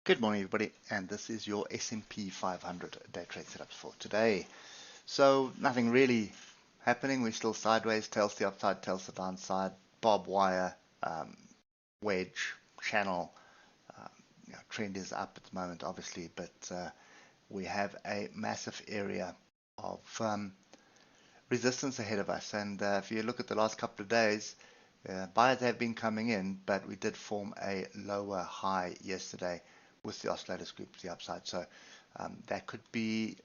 Good morning, everybody, and this is your S&P 500 day trade setups for today. So nothing really happening. We're still sideways, tails to the upside, tails to the downside, barbed wire, um, wedge, channel. Trend is up at the moment, obviously, but we have a massive area of resistance ahead of us. And if you look at the last couple of days, buyers have been coming in, but we did form a lower high yesterday with the oscillators group to the upside. So that could be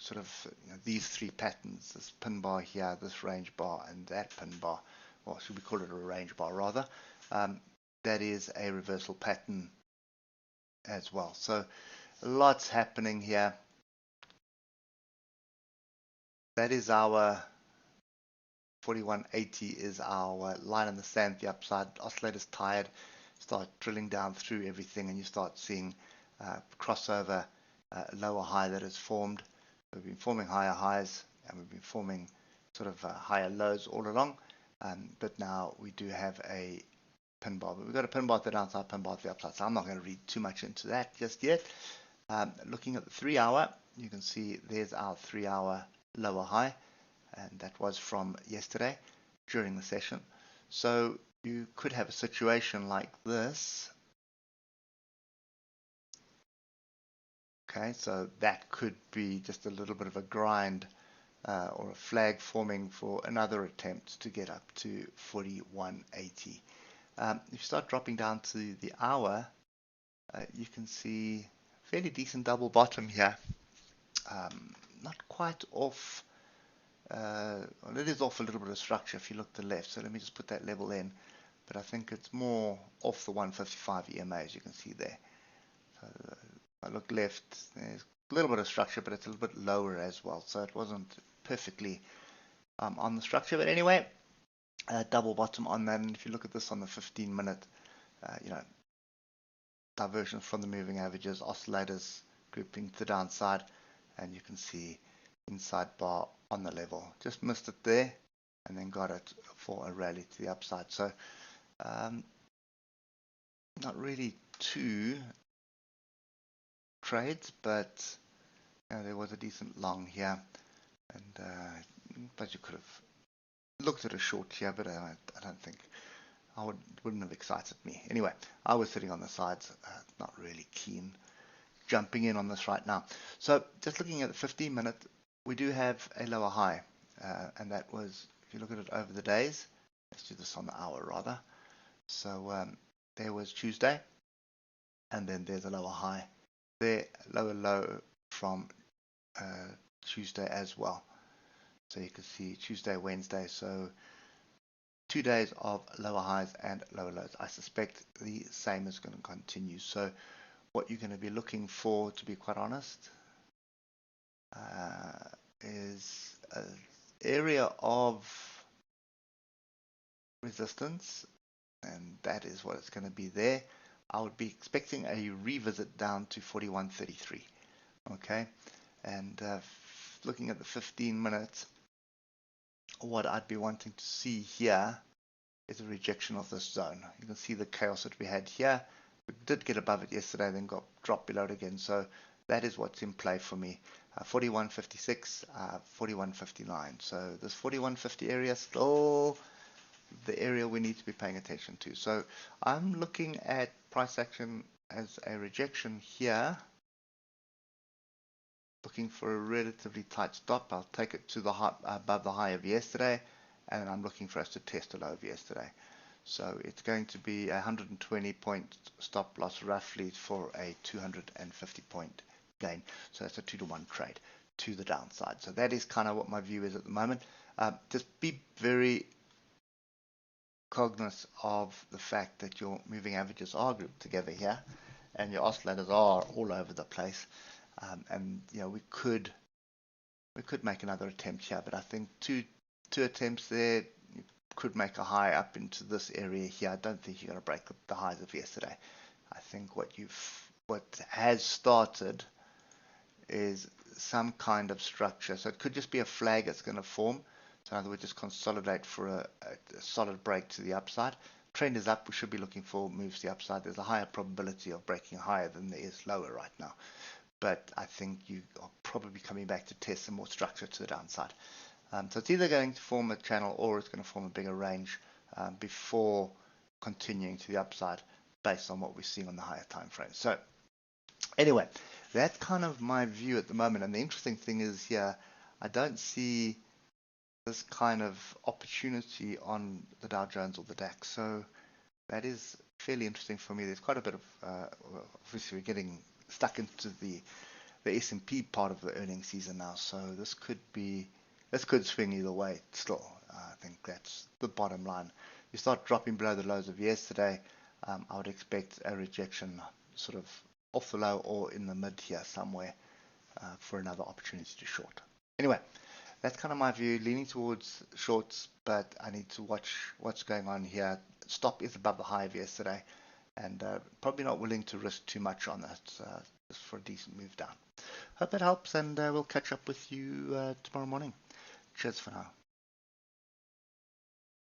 sort of these three patterns, this pin bar here, this range bar, and that pin bar, or should we call it a range bar rather, that is a reversal pattern as well. So lots happening here. That is our 4180 is our line in the sand, the upside. Oscillator's tired, start drilling down through everything, and you start seeing crossover, lower high that is formed. We've been forming higher highs, and we've been forming sort of higher lows all along. But now we do have a pin bar. But we've got a pin bar at the downside, pin bar at the upside. So I'm not going to read too much into that just yet. Looking at the 3 hour, you can see there's our 3 hour lower high, and that was from yesterday during the session. So you could have a situation like this. Okay, so that could be just a little bit of a grind or a flag forming for another attempt to get up to 4180. If you start dropping down to the hour, you can see fairly decent double bottom here. Not quite off. Well, it is off a little bit of structure if you look to the left. So let me just put that level in. But I think it's more off the 155 EMA, as you can see there. So I look left, there's a little bit of structure, but it's a little bit lower as well. So it wasn't perfectly on the structure. But anyway, double bottom on that. And if you look at this on the 15-minute, diversion from the moving averages, oscillators grouping to the downside, and you can see inside bar on the level. Just missed it there, and then got it for a rally to the upside. So not really two trades, but there was a decent long here, and but you could have looked at a short here, but I don't think wouldn't have excited me. Anyway, I was sitting on the sides, not really keen jumping in on this right now. So just looking at the 15-minute, we do have a lower high, and that was, if you look at it over the days, let's do this on the hour rather. So there was Tuesday, and then there's a lower high there, lower low from Tuesday as well. So you can see Tuesday, Wednesday, so 2 days of lower highs and lower lows. I suspect the same is going to continue. So what you're going to be looking for, to be quite honest, is an area of resistance, and that is what it's going to be there. I would be expecting a revisit down to 41.33. Okay, and looking at the 15 minutes, what I'd be wanting to see here is a rejection of this zone. You can see the chaos that we had here. We did get above it yesterday, then got dropped below it again. So that is what's in play for me. 41.56, 41.59. So this 41.50 area still the area we need to be paying attention to. So I'm looking at price action as a rejection here. Looking for a relatively tight stop. I'll take it to the high, above the high of yesterday, and I'm looking for us to test a low of yesterday. So it's going to be a 120 point stop loss roughly for a 250 point gain. So that's a 2-to-1 trade to the downside. So that is kind of what my view is at the moment. Just be very cognizant of the fact that your moving averages are grouped together here, and your oscillators are all over the place. And we could make another attempt here, but I think two attempts there, you could make a high up into this area here. I don't think you're going to break the highs of yesterday. I think what has started is some kind of structure. So it could just be a flag that's going to form. So in other words, just consolidate for a solid break to the upside. trend is up, we should be looking for moves to the upside. There's a higher probability of breaking higher than there is lower right now. But I think you are probably coming back to test some more structure to the downside. So it's either going to form a channel or it's going to form a bigger range before continuing to the upside based on what we're seeing on the higher time frame. So anyway, that's kind of my view at the moment. And the interesting thing is here, I don't see this kind of opportunity on the Dow Jones or the DAX. So that is fairly interesting for me. There's quite a bit of, obviously we're getting stuck into the S&P part of the earnings season now. So this could swing either way still. I think that's the bottom line. You start dropping below the lows of yesterday, I would expect a rejection sort of off the low or in the mid here somewhere for another opportunity to short. Anyway, that's kind of my view, leaning towards shorts, but I need to watch what's going on here. Stop is above the high of yesterday, and probably not willing to risk too much on that just for a decent move down. Hope that helps, and we'll catch up with you tomorrow morning. Cheers for now.